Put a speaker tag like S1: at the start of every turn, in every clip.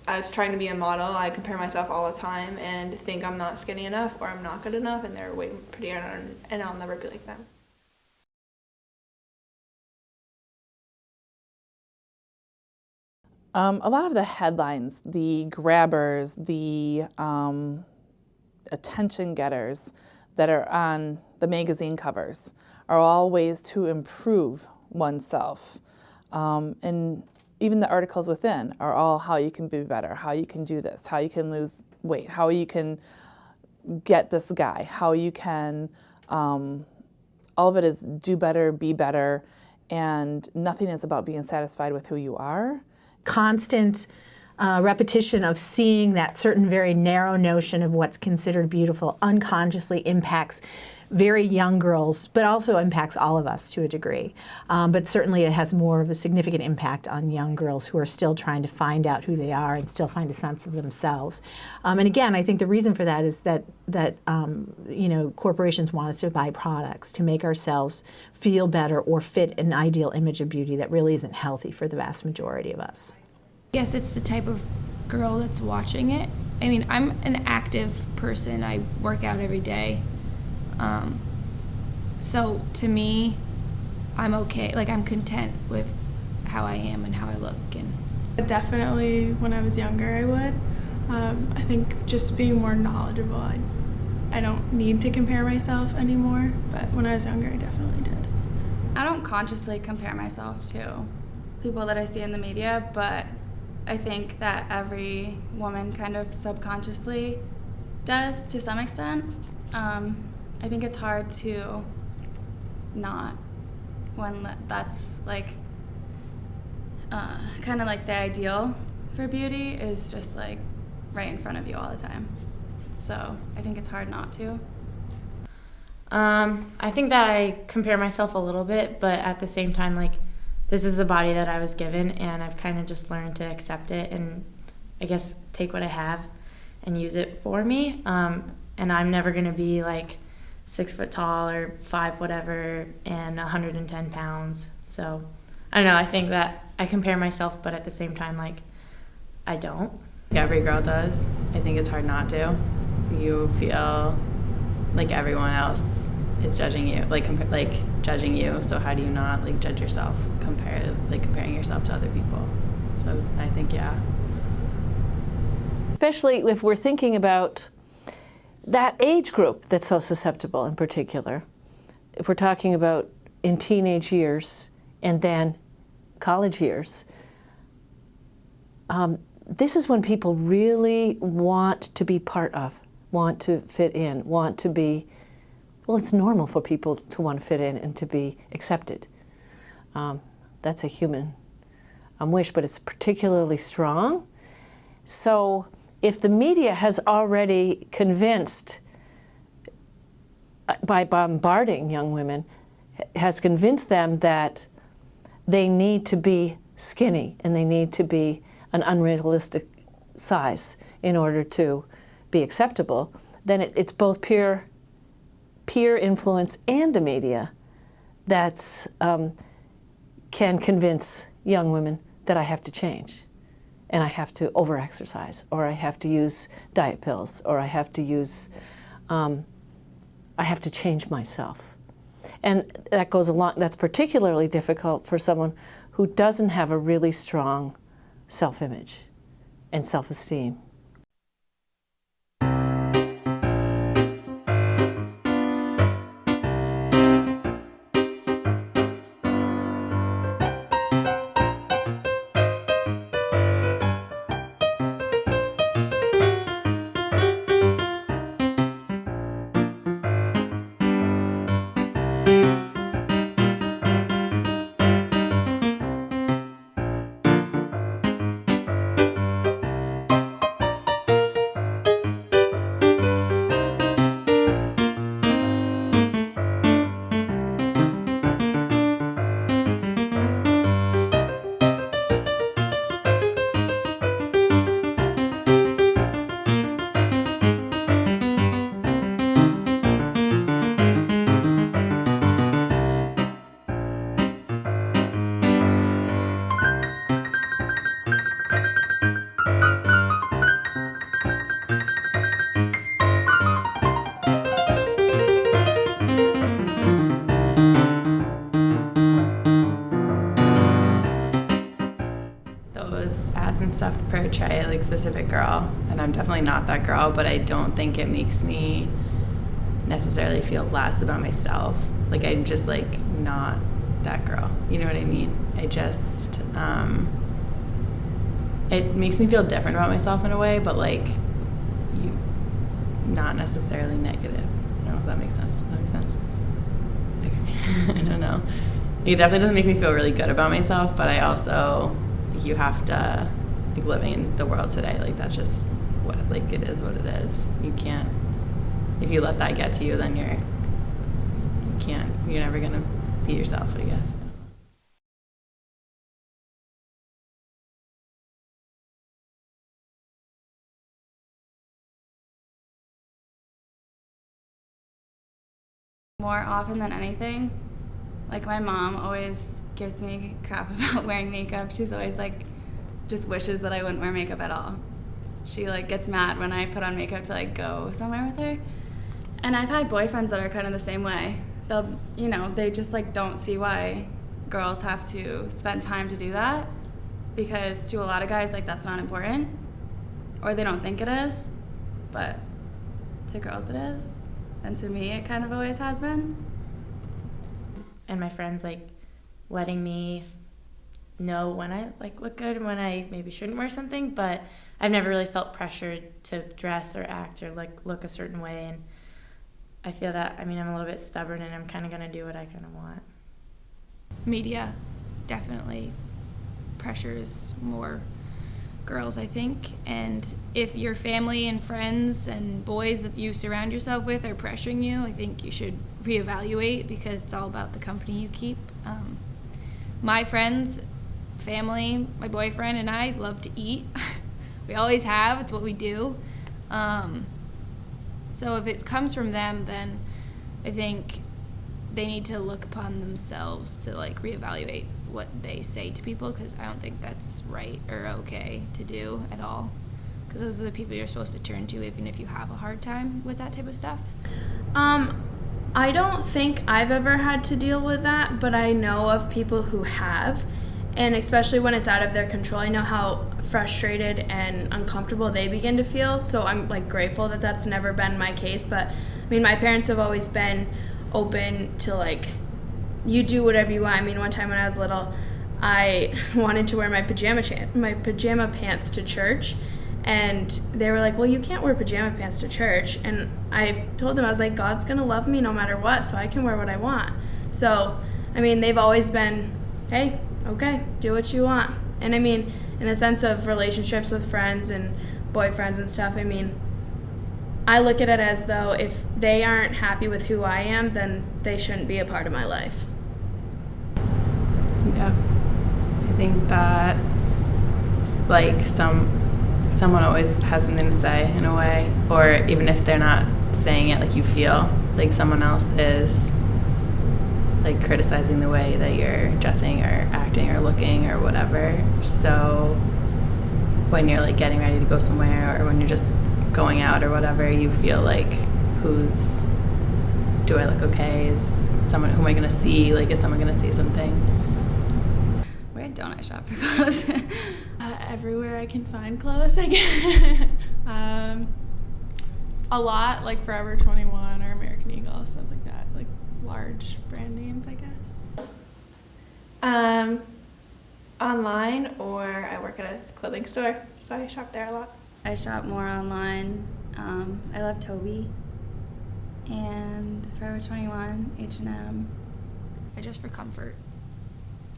S1: as trying to be a model, I compare myself all the time and think I'm not skinny enough or I'm not good enough, and they're way prettier, and I'll never be like them.
S2: A lot of the headlines, the grabbers, the attention getters that are on the magazine covers are all ways to improve oneself. And even the articles within are all how you can be better, how you can do this, how you can lose weight, how you can get this guy, how you can, all of it is do better, be better, and nothing is about being satisfied with who you are.
S3: Constant repetition of seeing that certain very narrow notion of what's considered beautiful unconsciously impacts very young girls, but also impacts all of us to a degree. But certainly it has more of a significant impact on young girls who are still trying to find out who they are and still find a sense of themselves. And again, I think the reason for that is that you know, corporations want us to buy products to make ourselves feel better or fit an ideal image of beauty that really isn't healthy for the vast majority of us.
S4: I guess it's the type of girl that's watching it. I mean, I'm an active person. I work out every day. So to me, I'm okay. Like, I'm content with how I am and how I look. And
S5: definitely, when I was younger, I would. I think just being more knowledgeable. I don't need to compare myself anymore, but when I was younger, I definitely did.
S6: I don't consciously compare myself to people that I see in the media, but I think that every woman kind of subconsciously does to some extent. I think it's hard to not when that's like kind of like the ideal for beauty is just like right in front of you all the time. So I think it's hard not to.
S7: I think that I compare myself a little bit, but at the same time, like, this is the body that I was given, and I've kind of just learned to accept it and I guess take what I have and use it for me. And I'm never going to be like 6 foot tall or 5 whatever and 110 pounds. So I don't know, I think that I compare myself, but at the same time, like, I don't.
S8: Every girl does. I think it's hard not to. You feel like everyone else is judging you, like judging you. So how do you not like judge yourself, comparing yourself to other people? So I think, yeah.
S9: Especially if we're thinking about that age group that's so susceptible in particular. If we're talking about in teenage years and then college years, this is when people really want to be part of, want to fit in, want to be, well, it's normal for people to want to fit in and to be accepted. That's a human wish, but it's particularly strong. So if the media has already convinced, by bombarding young women, has convinced them that they need to be skinny and they need to be an unrealistic size in order to be acceptable, then it's both peer influence and the media that can convince young women that I have to change and I have to over-exercise, or I have to use diet pills, or I have to use, I have to change myself. And that goes along, that's particularly difficult for someone who doesn't have a really strong self-image and self-esteem.
S8: portray like specific girl, and I'm definitely not that girl, but I don't think it makes me necessarily feel less about myself. Like I'm just like not that girl. You know what I mean? I just it makes me feel different about myself in a way, but like not necessarily negative. I don't know if that makes sense. Does that make sense? I don't know. It definitely doesn't make me feel really good about myself, but I also, like, you have to, like, living in the world today, like, that's just what, like, it is what it is. You can't, if you let that get to you, then you're never gonna be yourself, I guess.
S6: More often than anything, like my mom always gives me crap about wearing makeup. She's always like, just wishes that I wouldn't wear makeup at all. She like gets mad when I put on makeup to like go somewhere with her. And I've had boyfriends that are kind of the same way. They'll, you know, they just like don't see why girls have to spend time to do that, because to a lot of guys, like, that's not important, or they don't think it is, but to girls it is. And to me, it kind of always has been.
S7: And my friends, like, letting me know when I, like, look good and when I maybe shouldn't wear something, but I've never really felt pressured to dress or act or, like, look a certain way. And I feel that, I mean, I'm a little bit stubborn and I'm kind of going to do what I kind of want.
S4: Media definitely pressures more girls, I think, and if your family and friends and boys that you surround yourself with are pressuring you, I think you should reevaluate, because it's all about the company you keep. My friends, family, my boyfriend and I love to eat. We always have. It's what we do. So if it comes from them, then I think they need to look upon themselves to like reevaluate what they say to people, because I don't think that's right or okay to do at all, because those are the people you're supposed to turn to even if you have a hard time with that type of stuff.
S5: I don't think I've ever had to deal with that, but I know of people who have, and especially when it's out of their control, I know how frustrated and uncomfortable they begin to feel. So I'm like grateful that that's never been my case. But I mean, my parents have always been open to like, you do whatever you want. I mean, one time when I was little, I wanted to wear my pajama pants to church, and they were like, well, you can't wear pajama pants to church. And I told them, I was like, God's gonna love me no matter what, so I can wear what I want. So I mean, they've always been, hey, okay, do what you want. And I mean, in the sense of relationships with friends and boyfriends and stuff, I mean, I look at it as though if they aren't happy with who I am, then they shouldn't be a part of my life.
S8: Yeah, I think that like someone always has something to say in a way, or even if they're not saying it, like you feel like someone else is like criticizing the way that you're dressing or acting or looking or whatever. So when you're like getting ready to go somewhere, or when you're just going out or whatever, you feel like, do I look okay? Who am I gonna see? Like, is someone gonna say something?
S6: Where don't I shop for clothes?
S5: Everywhere I can find clothes, I guess. A lot, like Forever 21 or American Eagle, stuff like that, like large brand names, I guess.
S1: Online, or I work at a clothing store, so I shop there a lot.
S6: I shop more online. I love Toby and Forever 21, H&M.
S4: I dress for comfort.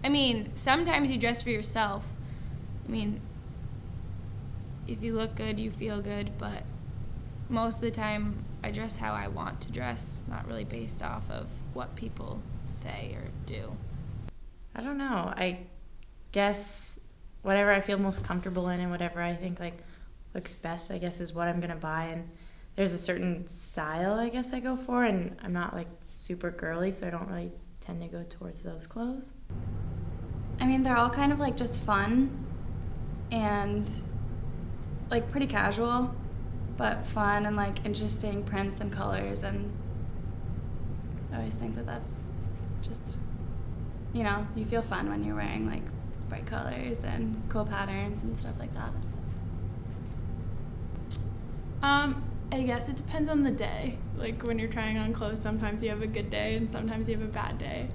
S4: I mean, sometimes you dress for yourself. I mean, if you look good, you feel good, but most of the time I dress how I want to dress, not really based off of what people say or do.
S7: I don't know. I guess whatever I feel most comfortable in and whatever I think like looks best, I guess, is what I'm gonna buy. And there's a certain style I guess I go for, and I'm not like super girly, so I don't really tend to go towards those clothes.
S6: I mean, they're all kind of like just fun and like pretty casual, but fun and like interesting prints and colors. And I always think that that's just, you know, you feel fun when you're wearing like bright colors and cool patterns and stuff like that. So.
S5: I guess it depends on the day. Like when you're trying on clothes, sometimes you have a good day and sometimes you have a bad day.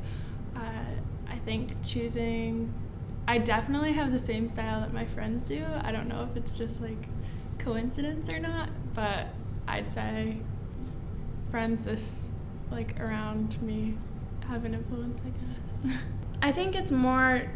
S5: I think I definitely have the same style that my friends do. I don't know if it's just like coincidence or not, but I'd say friends just like around me have an influence, I guess. I think it's more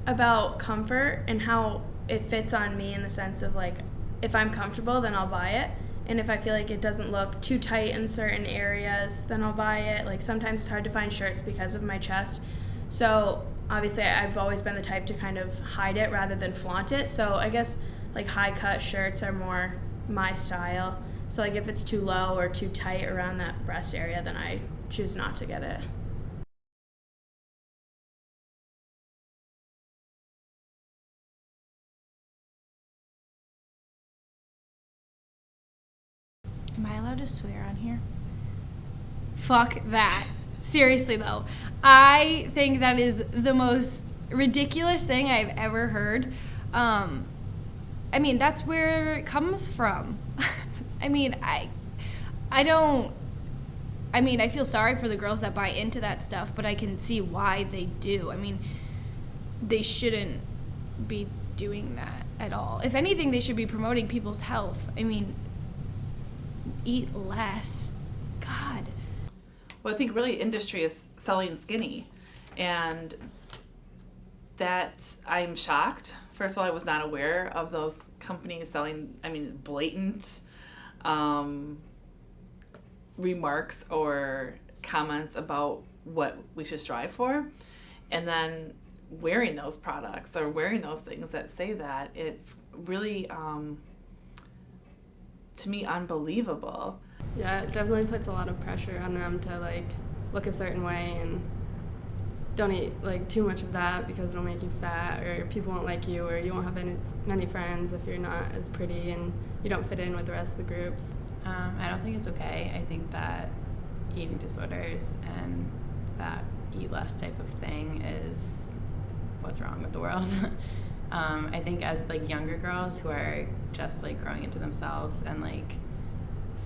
S5: about comfort and how it fits on me, in the sense of like, if I'm comfortable, then I'll buy it. And if I feel like it doesn't look too tight in certain areas, then I'll buy it. Like sometimes it's hard to find shirts because of my chest. So obviously I've always been the type to kind of hide it rather than flaunt it. So I guess like high cut shirts are more my style. So like if it's too low or too tight around that breast area, then I choose not to get it.
S4: Am I allowed to swear on here? Fuck that. Seriously though, I think that is the most ridiculous thing I've ever heard. I mean, that's where it comes from. I mean, I feel sorry for the girls that buy into that stuff, but I can see why they do. I mean, they shouldn't be doing that at all. If anything, they should be promoting people's health. I mean, eat less. God.
S2: Well, I think really industry is selling skinny, and that I'm shocked. First of all, I was not aware of those companies selling, blatant remarks or comments about what we should strive for, and then wearing those products or wearing those things that say that. It's really, to me, unbelievable.
S10: Yeah, it definitely puts a lot of pressure on them to like look a certain way, and don't eat like too much of that because it'll make you fat, or people won't like you, or you won't have as many friends if you're not as pretty and you don't fit in with the rest of the groups.
S8: I don't think it's okay. I think that eating disorders and that eat less type of thing is what's wrong with the world. I think as like younger girls who are just like growing into themselves and like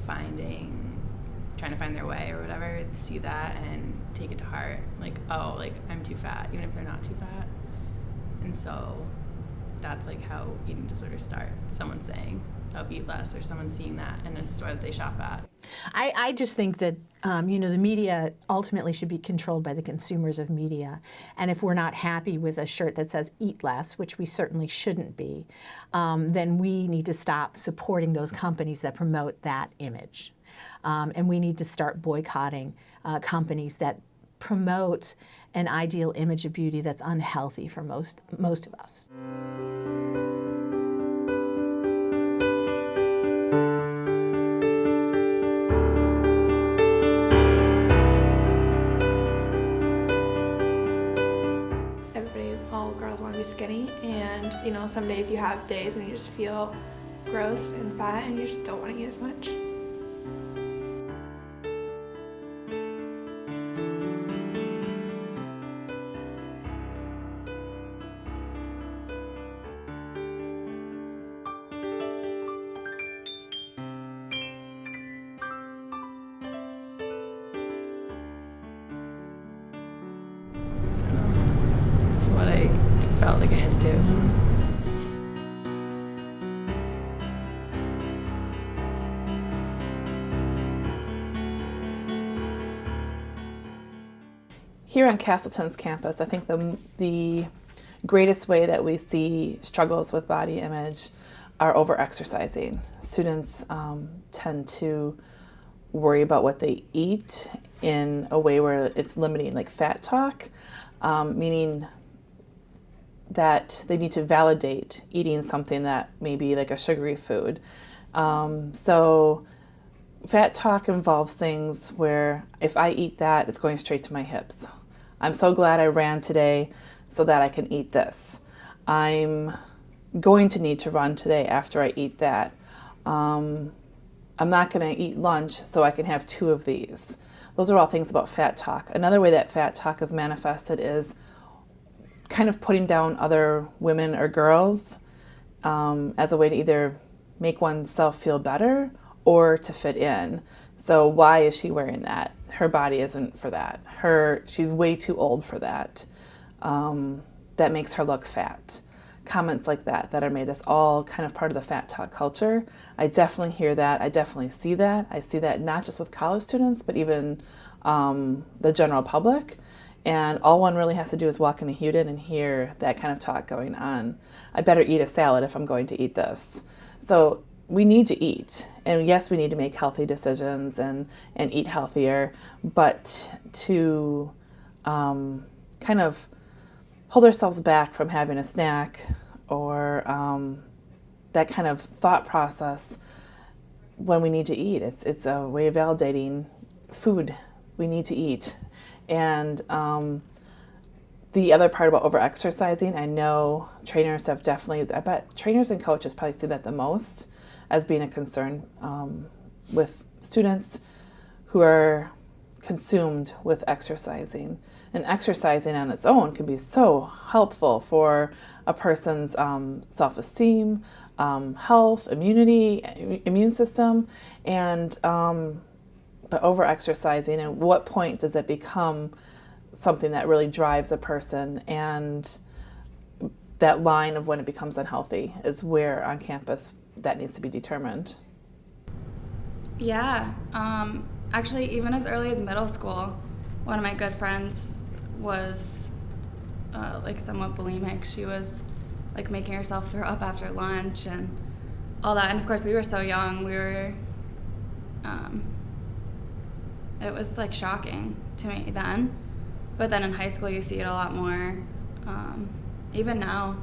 S8: trying to find their way or whatever, see that and take it to heart. Like, oh, like I'm too fat, even if they're not too fat. And so that's like how eating disorders start. Someone saying, oh, eat less, or someone seeing that in a store that they shop at.
S3: I just think that the media ultimately should be controlled by the consumers of media. And if we're not happy with a shirt that says eat less, which we certainly shouldn't be, then we need to stop supporting those companies that promote that image. And we need to start boycotting companies that promote an ideal image of beauty that's unhealthy for most of us.
S1: All girls want to be skinny, and some days you have days when you just feel gross and fat and you just don't want to eat as much.
S8: That's what I felt like I had to do.
S2: Here on Castleton's campus, I think the greatest way that we see struggles with body image are over-exercising. Students tend to worry about what they eat in a way where it's limiting, like fat talk, meaning that they need to validate eating something that may be like a sugary food. So fat talk involves things where if I eat that, it's going straight to my hips. I'm so glad I ran today so that I can eat this. I'm going to need to run today after I eat that. I'm not going to eat lunch so I can have 2 of these. Those are all things about fat talk. Another way that fat talk is manifested is kind of putting down other women or girls as a way to either make oneself feel better or to fit in. So why is she wearing that? Her body isn't for that. She's way too old for that. That makes her look fat. Comments like that are made. That's all kind of part of the fat talk culture. I definitely hear that. I definitely see that. I see that not just with college students, but even the general public. And all one really has to do is walk into Hewden and hear that kind of talk going on. I better eat a salad if I'm going to eat this. So we need to eat. And yes, we need to make healthy decisions and eat healthier, but to kind of hold ourselves back from having a snack or that kind of thought process when we need to eat. It's a way of validating food. We need to eat. And the other part about over-exercising, I know trainers have definitely, I bet trainers and coaches probably see that the most as being a concern with students who are consumed with exercising. And exercising on its own can be so helpful for a person's self-esteem, health, immunity, immune system, and but over-exercising, and what point does it become something that really drives a person? And that line of when it becomes unhealthy is where on campus that needs to be determined.
S6: Yeah. Actually, even as early as middle school, one of my good friends was like somewhat bulimic. She was like making herself throw up after lunch and all that. And of course, we were so young. We were, it was like shocking to me then. But then in high school, you see it a lot more. Even now,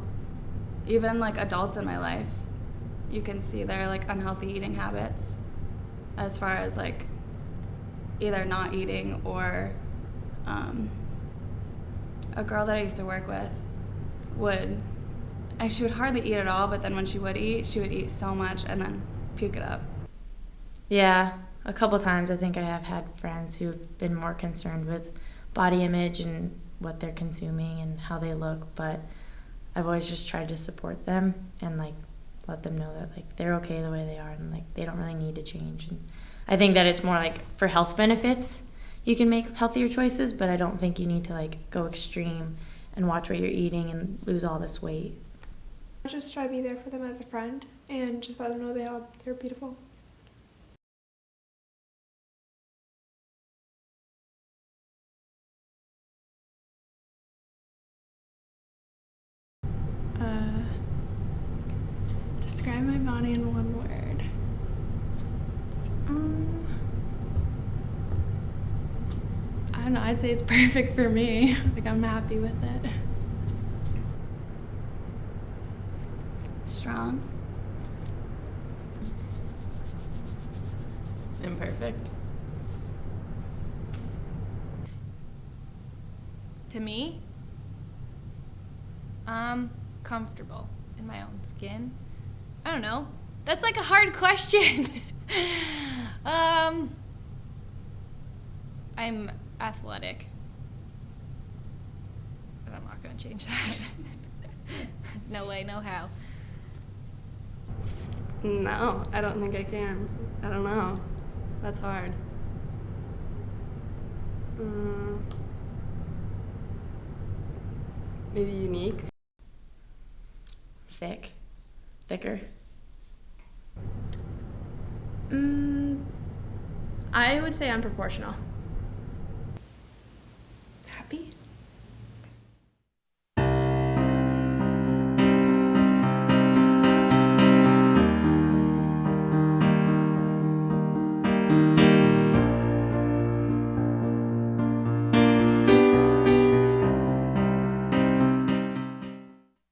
S6: even like adults in my life, you can see their like unhealthy eating habits as far as like either not eating or a girl that I used to work with she would hardly eat at all, but then when she would eat so much and then puke it up.
S7: Yeah, a couple times I think I have had friends who've been more concerned with body image and what they're consuming and how they look, but I've always just tried to support them and like let them know that like they're okay the way they are and like they don't really need to change. And I think that it's more like for health benefits you can make healthier choices, but I don't think you need to like go extreme and watch what you're eating and lose all this weight.
S1: Just try to be there for them as a friend and just let them know they're beautiful. Describe my body in one word. I don't know, I'd say it's perfect for me. Like, I'm happy with it.
S6: Strong.
S8: Imperfect.
S4: To me, comfortable in my own skin. I don't know. That's like a hard question. I'm athletic. But I'm not going to change that. No way, no how.
S10: No, I don't think I can. I don't know. That's hard. Maybe unique.
S7: Thicker.
S5: I would say unproportional.